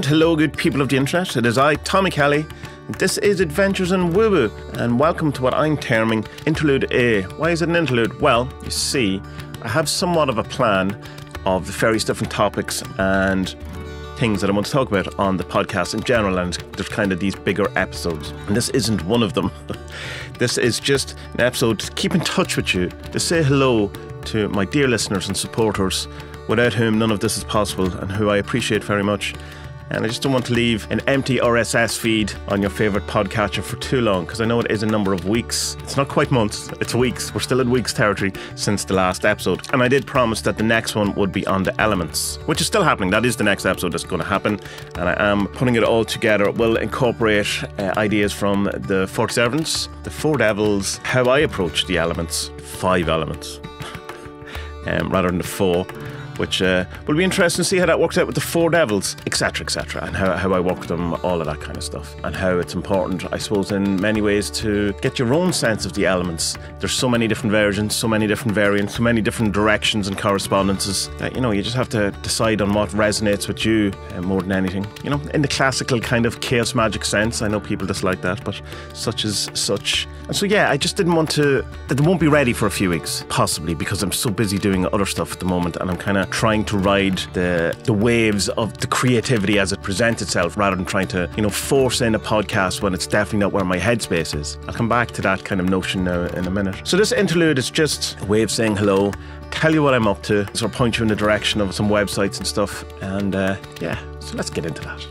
And hello, good people of the internet. It is I, Tommie Kelly. This is Adventures in Woo Woo, and welcome to what I'm terming Interlude A. Why is it an interlude? Well, you see, I have somewhat of a plan of the various different topics and things that I want to talk about on the podcast in general, and there's kind of these bigger episodes. And this isn't one of them. This is just an episode to keep in touch with you, to say hello to my dear listeners and supporters, without whom none of this is possible and who I appreciate very much. And I just don't want to leave an empty RSS feed on your favourite podcatcher for too long, because I know it is a number of weeks. It's not quite months, it's weeks. We're still in weeks territory since the last episode. And I did promise that the next one would be on the elements, which is still happening. That is the next episode that's going to happen. And I am putting it all together. It will incorporate ideas from the Four Servants, the Four Devils, how I approach the elements, 5 elements, rather than the 4. Which will be interesting to see how that works out with the Four Devils, etc., and how I work with them, all of that kind of stuff, and how it's important, I suppose, in many ways to get your own sense of the elements. There's so many different versions, so many different variants, so many different directions and correspondences that, you just have to decide on what resonates with you more than anything. In the classical kind of chaos magic sense. I know people dislike that, but such is such. And so, yeah, I just didn't want to, that it won't be ready for a few weeks, possibly because I'm so busy doing other stuff at the moment, and I'm kind of trying to ride the waves of the creativity as it presents itself, rather than trying to, force in a podcast when it's definitely not where my headspace is. I'll come back to that kind of notion now in a minute. So this interlude is just a way of saying hello, tell you what I'm up to, sort of point you in the direction of some websites and stuff, and yeah, so let's get into that.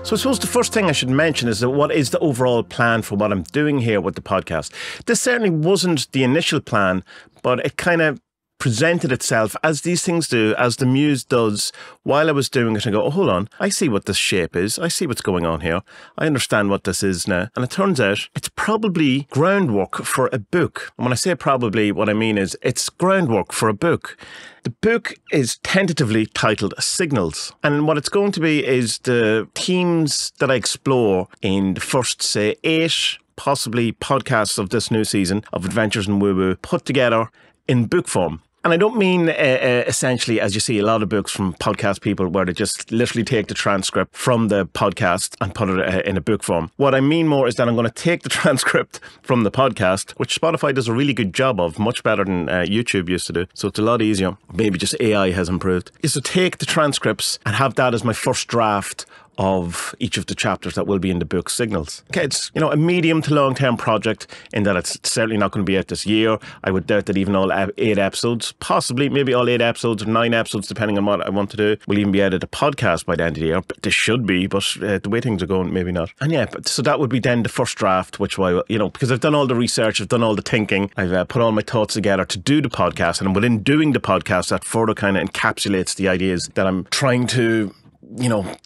So I suppose the first thing I should mention is that what is the overall plan for what I'm doing here with the podcast. This certainly wasn't the initial plan, but it kind of presented itself, as these things do, as the muse does, while I was doing it. I go, oh, hold on, I see what this shape is. I see what's going on here. I understand what this is now. And it turns out it's probably groundwork for a book. And when I say probably, what I mean is it's groundwork for a book. The book is tentatively titled Signals. And what it's going to be is the themes that I explore in the first, say, 8 possibly podcasts of this new season of Adventures in Woo Woo put together in book form. And I don't mean essentially, as you see a lot of books from podcast people, where they just literally take the transcript from the podcast and put it in a book form. What I mean more is that I'm going to take the transcript from the podcast, which Spotify does a really good job of, much better than YouTube used to do. So it's a lot easier. Maybe just AI has improved. Is to take the transcripts and have that as my first draft of each of the chapters that will be in the book Signals. Okay, it's a medium to long term project, in that it's certainly not going to be out this year. I would doubt that even all 8 episodes, possibly maybe all 8 episodes or 9 episodes, depending on what I want to do, will even be out of the podcast by the end of the year. They should be, but the way things are going, maybe not. And yeah, so that would be then the first draft, which will, because I've done all the research, I've done all the thinking, I've put all my thoughts together to do the podcast, and within doing the podcast, that further kind of encapsulates the ideas that I'm trying to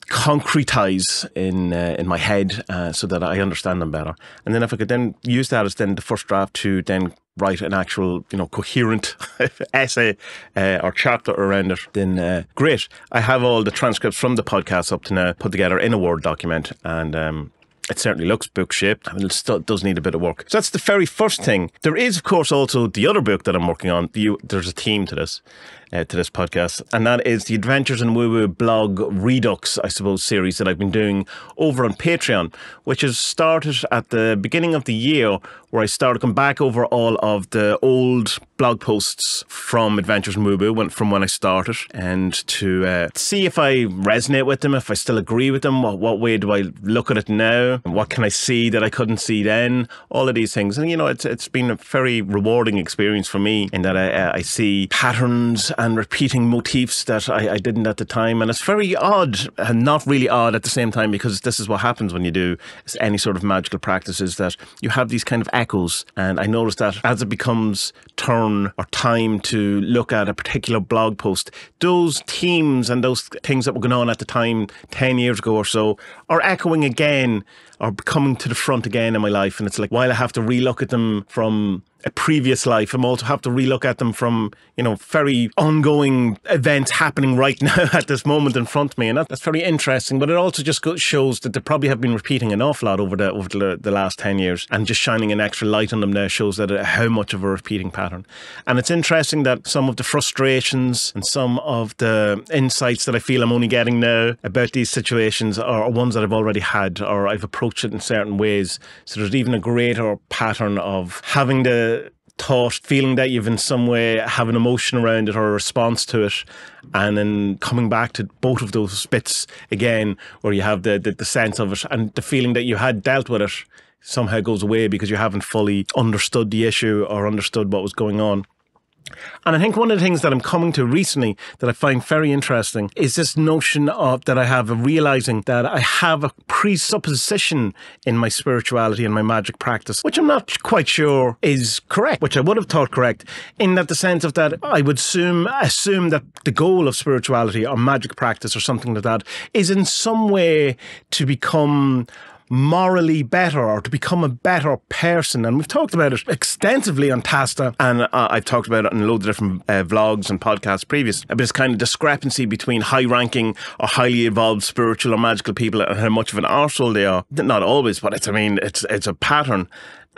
concretize in my head, so that I understand them better. And then if I could then use that as then the first draft to then write an actual, coherent essay or chapter around it, then great. I have all the transcripts from the podcast up to now put together in a Word document, and it certainly looks book-shaped. I mean, it still does need a bit of work. So that's the very first thing. There is, of course, also the other book that I'm working on. There's a theme to this podcast, and that is the Adventures in Woo Woo blog Redux, I suppose, series that I've been doing over on Patreon, which has started at the beginning of the year, where I started going back over all of the old blog posts from Adventures in Woo Woo from when I started, and to see if I resonate with them, if I still agree with them, what way do I look at it now, what can I see that I couldn't see then, all of these things. And it's been a very rewarding experience for me, in that I see patterns and repeating motifs that I didn't at the time. And it's very odd, and not really odd at the same time, because this is what happens when you do any sort of magical practices, that you have these kind of echoes. And I noticed that as it becomes turn or time to look at a particular blog post, those themes and those things that were going on at the time 10 years ago or so are echoing again, or coming to the front again in my life. And it's like, while I have to relook at them from a previous life. I'm also have to relook at them from, you know, very ongoing events happening right now at this moment in front of me. And that's very interesting. But it also just shows that they probably have been repeating an awful lot over the last 10 years. And just shining an extra light on them now shows that how much of a repeating pattern. And it's interesting that some of the frustrations and some of the insights that I feel I'm only getting now about these situations are ones that I've already had, or I've approached it in certain ways. So there's even a greater pattern of having the thought, feeling that you've in some way have an emotion around it or a response to it, and then coming back to both of those bits again, where you have the sense of it, and the feeling that you had dealt with it somehow goes away because you haven't fully understood the issue or understood what was going on. And I think one of the things that I'm coming to recently that I find very interesting is this notion of that I have of realizing that I have a presupposition in my spirituality and my magic practice, which I'm not quite sure is correct, which I would have thought correct, in that the sense of that I would assume that the goal of spirituality or magic practice or something like that is in some way to become morally better or to become a better person. And we've talked about it extensively on Tasta, and I've talked about it in loads of different vlogs and podcasts previous, about this kind of discrepancy between high-ranking or highly evolved spiritual or magical people and how much of an arsehole they are. Not always, but it's a pattern.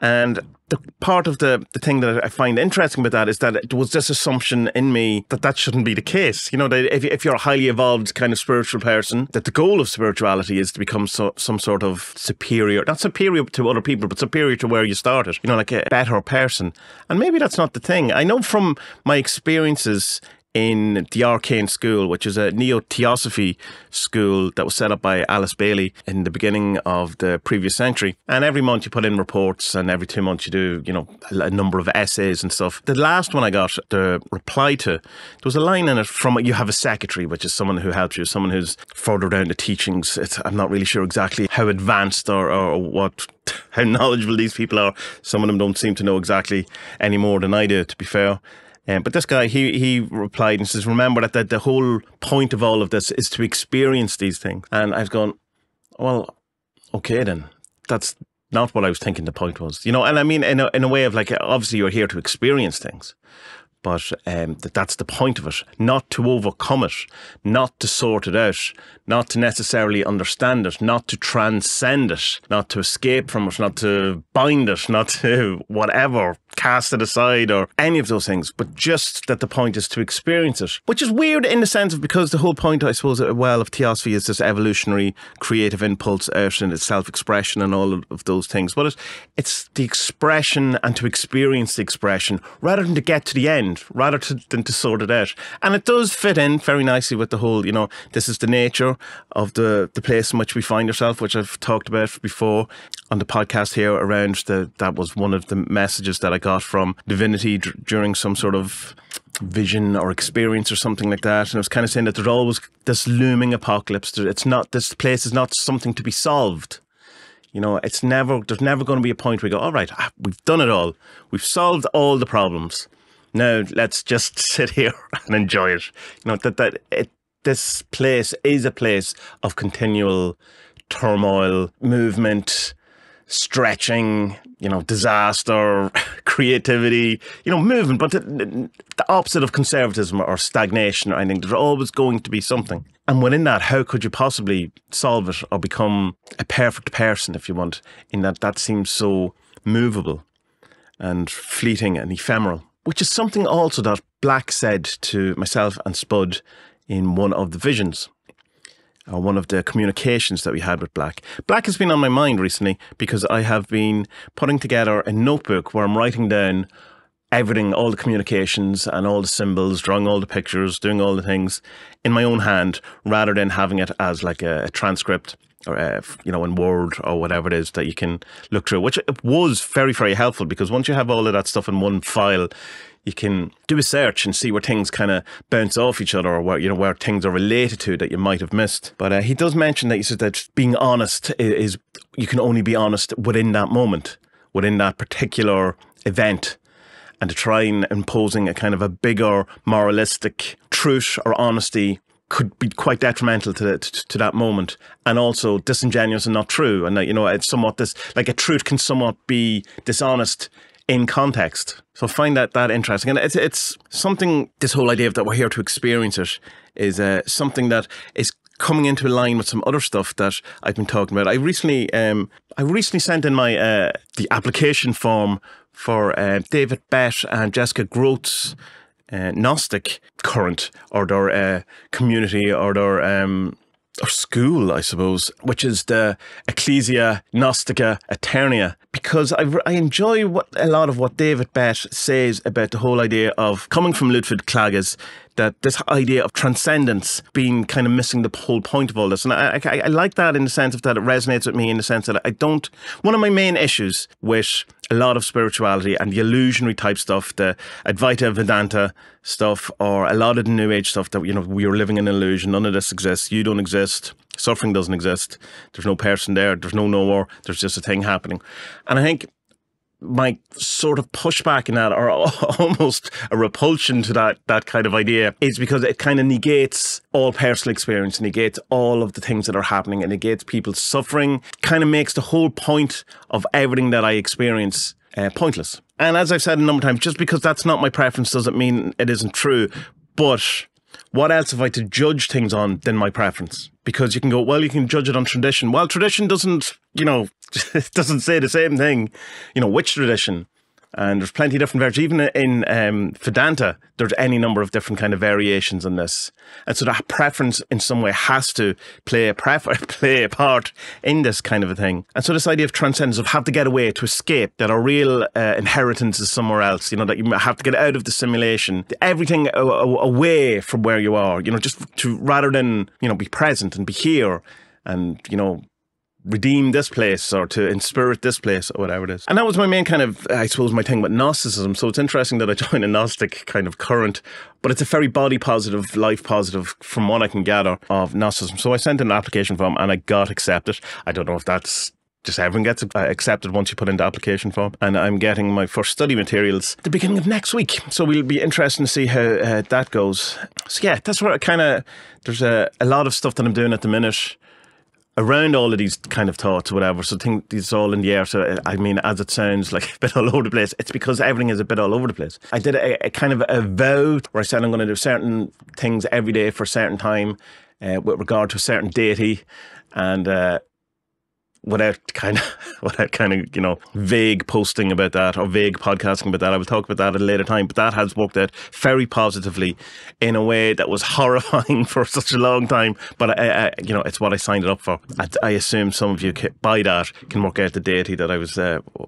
And the part of the thing that I find interesting about that is that it was this assumption in me that shouldn't be the case. You know, that if you're a highly evolved kind of spiritual person, that the goal of spirituality is to become some sort of superior, not superior to other people, but superior to where you started, you know, like a better person. And maybe that's not the thing. I know from my experiences in the Arcane School, which is a neo-theosophy school that was set up by Alice Bailey in the beginning of the previous century. And every month you put in reports, and every 2 months you do, you know, a number of essays and stuff. The last one I got the reply to, there was a line in it from, you have a secretary, which is someone who helps you, someone who's further down the teachings. I'm not really sure exactly how advanced or what, how knowledgeable these people are. Some of them don't seem to know exactly any more than I do, to be fair. But this guy, he replied and says, remember that the whole point of all of this is to experience these things. And I've gone, well, okay then. That's not what I was thinking the point was. You know, and I mean, in a way of like, obviously you're here to experience things. But that's the point of it, not to overcome it, not to sort it out, not to necessarily understand it, not to transcend it, not to escape from it, not to bind it, not to whatever, cast it aside or any of those things, but just that the point is to experience it, which is weird in the sense of, because the whole point, I suppose, well, of theosophy is this evolutionary creative impulse out and its self-expression and all of those things. But it's the expression and to experience the expression rather than to get to the end, rather than to sort it out. And it does fit in very nicely with the whole, you know, this is the nature of the place in which we find ourselves, which I've talked about before on the podcast here around that was one of the messages that I got from divinity during some sort of vision or experience or something like that. And I was kind of saying that there's always this looming apocalypse. This place is not something to be solved. You know, there's never going to be a point where we go, all right, we've done it all. We've solved all the problems. Now let's just sit here and enjoy it. You know, this place is a place of continual turmoil, movement, stretching, you know, disaster, creativity, you know, movement, but the opposite of conservatism or stagnation or anything. There's always going to be something. And within that, how could you possibly solve it or become a perfect person, if you want, in that seems so movable and fleeting and ephemeral, which is something also that Black said to myself and Spud in one of the visions, or one of the communications that we had with Black. Black has been on my mind recently because I have been putting together a notebook where I'm writing down everything, all the communications and all the symbols, drawing all the pictures, doing all the things in my own hand, rather than having it as like a transcript or, you know, in Word or whatever it is that you can look through, which it was very, very helpful, because once you have all of that stuff in one file, you can do a search and see where things kind of bounce off each other, or where, you know, where things are related to that you might have missed. But he does mention that he says that being honest is you can only be honest within that moment, within that particular event, and to try and imposing a kind of a bigger moralistic truth or honesty could be quite detrimental to that moment, and also disingenuous and not true. And that, you know, it's somewhat this, like a truth can somewhat be dishonest in context. So I find that interesting. And it's something, this whole idea that we're here to experience it is something that is coming into line with some other stuff that I've been talking about. I recently sent in my the application form for David, Beth and Jessica Groate's Gnostic current, or their community, or their or school, I suppose, which is the Ecclesia Gnostica Eternia, because I enjoy a lot of what David Beth says about the whole idea of coming from Ludwig Klages, that this idea of transcendence being kind of missing the whole point of all this. And I like that in the sense of that it resonates with me in the sense that one of my main issues with a lot of spirituality and the illusionary type stuff, the Advaita Vedanta stuff, or a lot of the New Age stuff that, we are living in an illusion, none of this exists, you don't exist, suffering doesn't exist, there's no person there, there's no knower, there's just a thing happening. And I think my sort of pushback in that, or almost a repulsion to that kind of idea, is because it kind of negates all personal experience, negates all of the things that are happening, and negates people's suffering, kind of makes the whole point of everything that I experience pointless. And as I've said a number of times, just because that's not my preference doesn't mean it isn't true. But what else have I to judge things on than my preference? Because you can go, well, you can judge it on tradition. Well, tradition doesn't, it doesn't say the same thing. Which tradition? And there's plenty of different versions. Even in Vedanta, there's any number of different kind of variations on this. And so that preference in some way has to play a part in this kind of a thing. And so this idea of transcendence, of have to get away, to escape, that our real inheritance is somewhere else, that you have to get out of the simulation, everything away from where you are, just to, rather than, be present and be here and, redeem this place, or to inspirit this place, or whatever it is. And that was my main kind of, I suppose, my thing with Gnosticism. So it's interesting that I joined a Gnostic kind of current, but it's a very body positive, life positive, from what I can gather, of Gnosticism. So I sent in an application form and I got accepted. I don't know if that's just everyone gets accepted once you put in the application form. And I'm getting my first study materials at the beginning of next week. So we'll be interested to see how that goes. So yeah, that's where there's a lot of stuff that I'm doing at the minute around all of these kind of thoughts or whatever. So I think it's all in the air. So I mean, as it sounds like a bit all over the place, it's because everything is a bit all over the place. I did a kind of a vow where I said I'm going to do certain things every day for a certain time with regard to a certain deity, and without kind of vague posting about that, or vague podcasting about that. I will talk about that at a later time, but that has worked out very positively in a way that was horrifying for such a long time. But it's what I signed it up for. I assume some of you by that can work out the deity that I was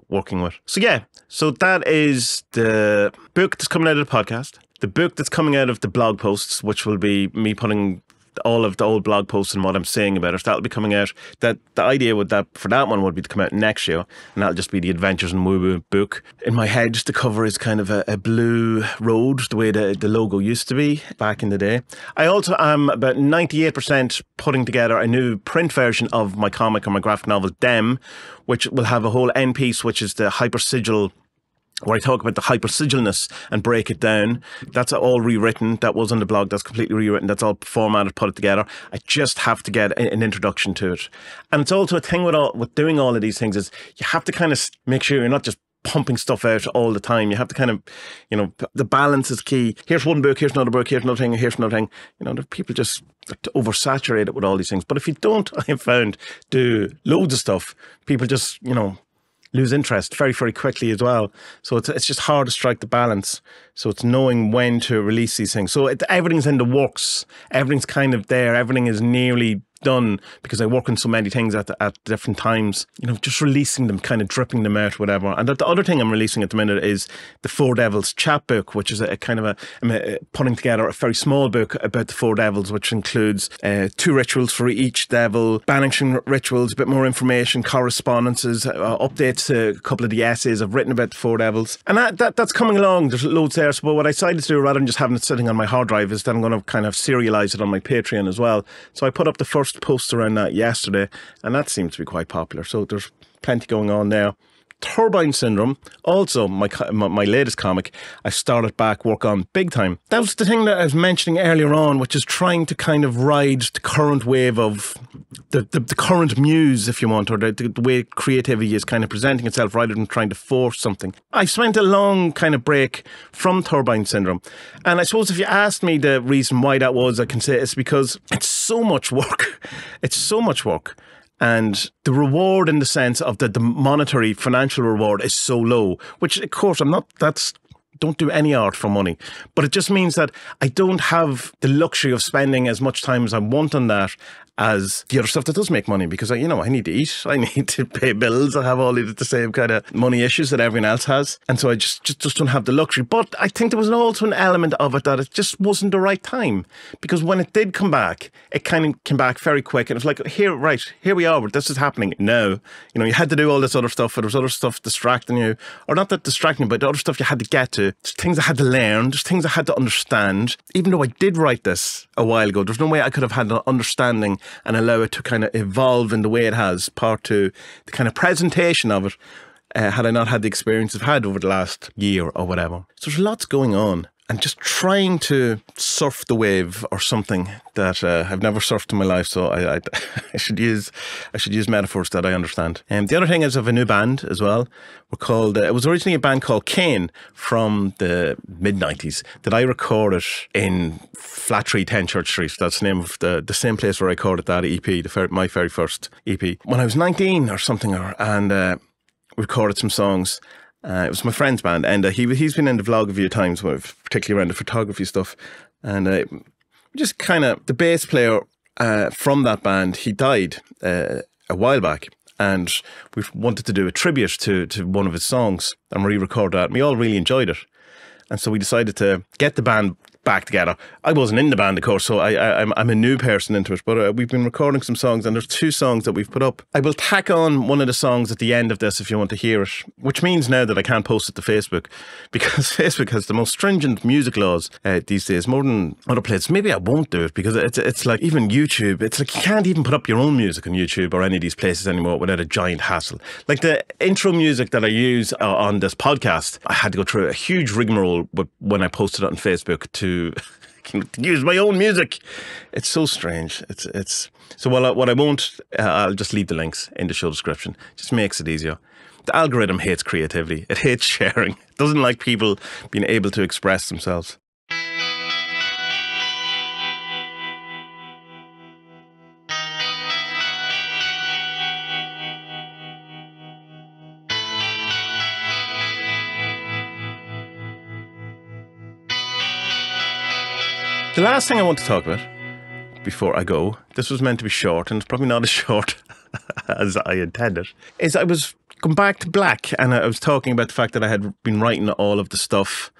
working with. So yeah, so that is the book that's coming out of the podcast, the book that's coming out of the blog posts, which will be me putting all of the old blog posts and what I'm saying about it. That'll be coming out. That the idea for that one would be to come out next year, and that'll just be the Adventures in Woo Woo book. In my head, just the cover is kind of a blue road, the way the logo used to be back in the day. I also am about 98% putting together a new print version of my comic, or my graphic novel Dem, which will have a whole end piece, which is the hypersigil, where I talk about the hypersigilness and break it down. That's all rewritten. That was on the blog. That's completely rewritten. That's all formatted, put it together. I just have to get an introduction to it. And it's also a thing with doing all of these things is you have to kind of make sure you're not just pumping stuff out all the time. You have to kind of, the balance is key. Here's one book, here's another book, here's another thing, here's another thing. People just oversaturate it with all these things. But if you don't, I have found, do loads of stuff, people just, lose interest very, very quickly as well. So it's just hard to strike the balance. So it's knowing when to release these things. So everything's in the works. Everything's kind of there. Everything is nearly done, because I work on so many things at different times, just releasing them, kind of dripping them out, whatever. And the other thing I'm releasing at the minute is the Four Devils chapbook, which is I'm putting together a very small book about the Four Devils, which includes 2 rituals for each devil, banishing rituals, a bit more information, correspondences, updates to a couple of the essays I've written about the Four Devils. And that's coming along. There's loads there. So what I decided to do, rather than just having it sitting on my hard drive, is that I'm going to kind of serialize it on my Patreon as well. So I put up the first post around that yesterday, and that seems to be quite popular. So there's plenty going on there. Turbine Syndrome, also my latest comic, I started back work on big time. That was the thing that I was mentioning earlier on, which is trying to kind of ride the current wave of the current muse, if you want, or the way creativity is kind of presenting itself rather than trying to force something. I've spent a long kind of break from turbine syndrome. And I suppose if you asked me the reason why that was, I can say it's because it's so much work. It's so much work. And the reward in the sense of the monetary financial reward is so low, which of course don't do any art for money. But it just means that I don't have the luxury of spending as much time as I want on that as the other stuff that does make money, because I need to eat, I need to pay bills, I have all the same kind of money issues that everyone else has, and so I just don't have the luxury. But I think there was also an element of it that it just wasn't the right time, because when it did come back, it kind of came back very quick, and it was like, here we are, this is happening now. You had to do all this other stuff, but there was other stuff distracting you, or not that distracting you, but the other stuff you had to get to. There's things I had to learn, there's things I had to understand. Even though I did write this a while ago, there's no way I could have had an understanding and allow it to kind of evolve in the way it has, part to the kind of presentation of it, had I not had the experience I've had over the last year or whatever. So there's lots going on, and just trying to surf the wave or something that I've never surfed in my life, so I should use metaphors that I understand. And the other thing is I have a new band as well. We're called, it was originally a band called KAINE from the mid-90s that I recorded in Flat Tree 10 Church Street. That's the name of the same place where I recorded that EP, my very first EP. When I was 19 or something, and recorded some songs. It was my friend's band, and he's been in the vlog a few times, particularly around the photography stuff. And just kind of, the bass player from that band, he died a while back, and we wanted to do a tribute to one of his songs and re-record that. And we all really enjoyed it, and so we decided to get the band back together. I wasn't in the band, of course, so I'm a new person into it, but we've been recording some songs, and there's 2 songs that we've put up. I will tack on one of the songs at the end of this if you want to hear it, which means now that I can't post it to Facebook, because Facebook has the most stringent music laws these days, more than other places. Maybe I won't do it, because it's like, even YouTube, it's like you can't even put up your own music on YouTube or any of these places anymore without a giant hassle. Like the intro music that I use on this podcast, I had to go through a huge rigmarole when I posted it on Facebook to use my own music. It's so strange. It's so what I won't, I'll just leave the links in the show description. Just makes it easier. The algorithm hates creativity. It hates sharing. It doesn't like people being able to express themselves. The last thing I want to talk about before I go, this was meant to be short, and it's probably not as short as I intended, is I was going back to black, and I was talking about the fact that I had been writing all of the stuff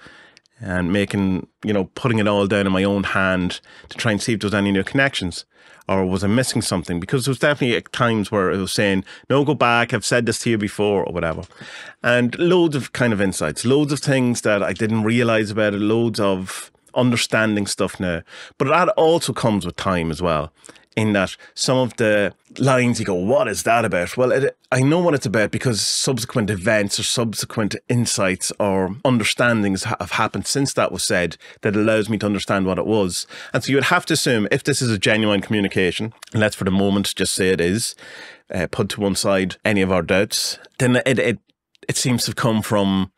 and making, putting it all down in my own hand to try and see if there was any new connections, or was I missing something? Because there was definitely times where I was saying, no, go back, I've said this to you before, or whatever. And loads of kind of insights, loads of things that I didn't realise about it, loads of understanding stuff now. But that also comes with time as well, in that some of the lines you go, what is that about? Well, I know what it's about because subsequent events or subsequent insights or understandings have happened since that was said that allows me to understand what it was. And so you would have to assume, if this is a genuine communication, and let's for the moment just say it is, put to one side any of our doubts, then it seems to have come from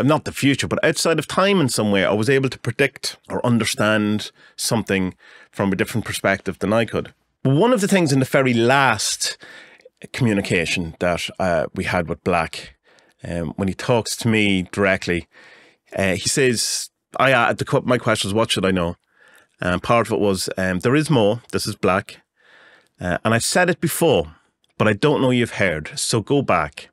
not the future, but outside of time in some way. I was able to predict or understand something from a different perspective than I could. But one of the things in the very last communication that we had with Black, when he talks to me directly, he says, my question was, what should I know? And part of it was, there is more. This is Black. And I've said it before, but I don't know you've heard. So go back.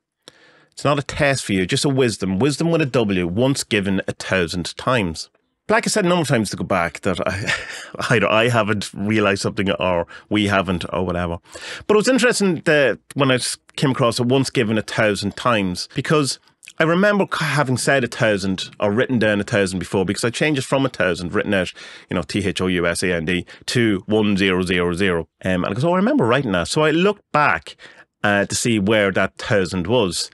It's not a test for you, just a wisdom. Wisdom with a W, once given 1,000 times. Black has said a number of times to go back that either I haven't realised something or we haven't or whatever. But it was interesting that when I came across it, once given 1,000 times, because I remember having said 1,000 or written down 1,000 before, because I changed it from 1,000, written out, THOUSAND, to 1000. And I go, I remember writing that. So I looked back to see where that 1,000 was.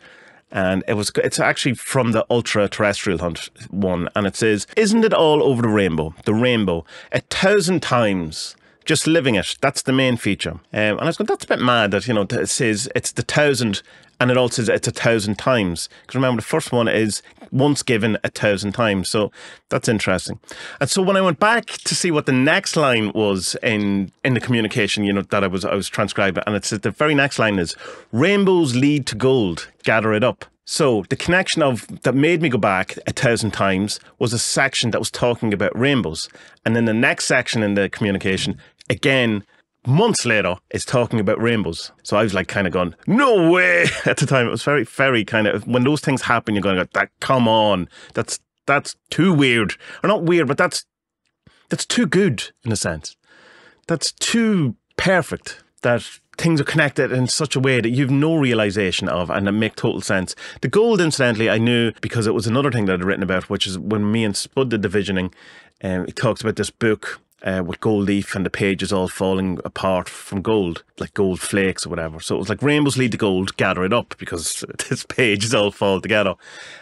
And it's actually from the Ultraterrestrial Hunt one. And it says, isn't it all over the rainbow? The rainbow. 1,000 times just living it. That's the main feature. And I was going, that's a bit mad that, you know, it says it's the 1,000 and it also says it's 1,000 times. Because remember, the first one is once given 1,000 times. So that's interesting. And so when I went back to see what the next line was in the communication, you know, that I was transcribing, and it said the very next line is, rainbows lead to gold, gather it up. So the connection that made me go back 1,000 times was a section that was talking about rainbows. And then the next section in the communication, again, months later, is talking about rainbows. So I was like kind of going, no way! At the time, it was very, very kind of, when those things happen, you're going to go, come on, that's too weird. Or not weird, but that's too good in a sense. That's too perfect that things are connected in such a way that you've no realization of, and that make total sense. The gold, incidentally, I knew because it was another thing that I'd written about, which is when me and Spud did the visioning, it talks about this book with gold leaf and the pages all falling apart from gold, like gold flakes or whatever. So it was like rainbows lead to gold, gather it up, because this page is all fall together.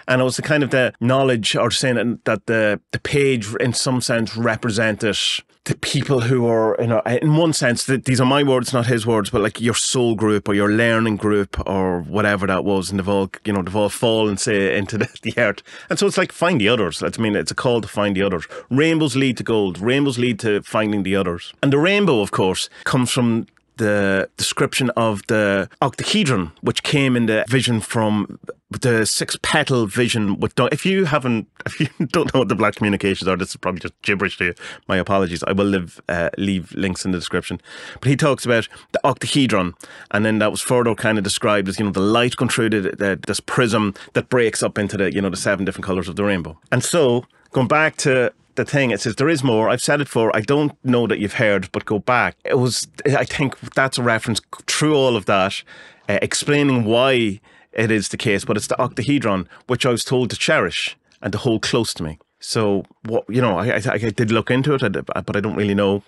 And it was the kind of the knowledge, or saying that the page in some sense represented the people who are, you know, in one sense, these are my words, not his words, but like your soul group or your learning group or whatever that was, and they've all fallen, say, into the earth. And so it's like find the others. I mean, it's a call to find the others. Rainbows lead to gold. Rainbows lead to finding the others. And the rainbow, of course, comes from the description of the octahedron, which came in the vision from the Six Petal vision. If you don't know what the black communications are, this is probably just gibberish to you. My apologies. I will leave links in the description. But he talks about the octahedron, and then that was further kind of described as, you know, the light going through this prism that breaks up into the, you know, the 7 different colours of the rainbow. And so going back to the thing, it says there is more. I've said it before. I don't know that you've heard, but go back. I think that's a reference through all of that, explaining why it is the case. But it's the octahedron, which I was told to cherish and to hold close to me. So what, you know, I did look into it, but I don't really know.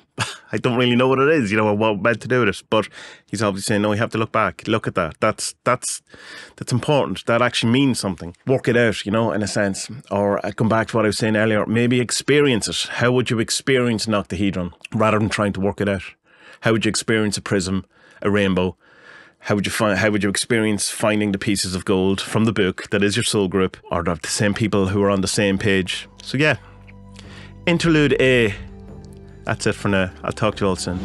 I don't really know what it is, you know, what meant to do with it. But he's obviously saying, no, you have to look back, look at that. That's important. That actually means something. Work it out, you know, in a sense. Or come back to what I was saying earlier. Maybe experience it. How would you experience an octahedron rather than trying to work it out? How would you experience a prism, a rainbow? How would you experience finding the pieces of gold from the book that is your soul group, or the same people who are on the same page? So yeah, Interlude A. That's it for now. I'll talk to you all soon.